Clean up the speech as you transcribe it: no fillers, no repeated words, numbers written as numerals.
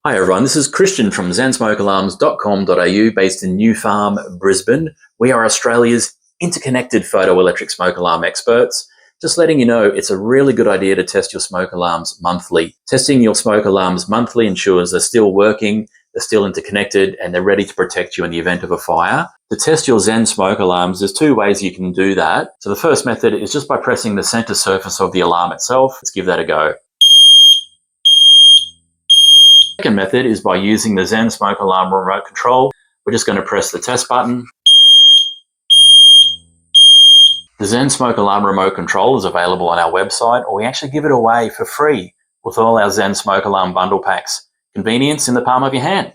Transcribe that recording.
Hi everyone, this is Christian from zensmokealarms.com.au based in New Farm, Brisbane. We are Australia's interconnected photoelectric smoke alarm experts. Just letting you know, it's a really good idea to test your smoke alarms monthly. Testing your smoke alarms monthly ensures they're still working, they're still interconnected, and they're ready to protect you in the event of a fire. To test your ZEN Smoke Alarms, there's two ways you can do that. So the first method is just by pressing the center surface of the alarm itself. Let's give that a go. Second method is by using the ZEN Smoke Alarm remote control. We're just going to press the test button. The ZEN Smoke Alarm remote control is available on our website, or we actually give it away for free with all our ZEN Smoke Alarm bundle packs. Convenience in the palm of your hand.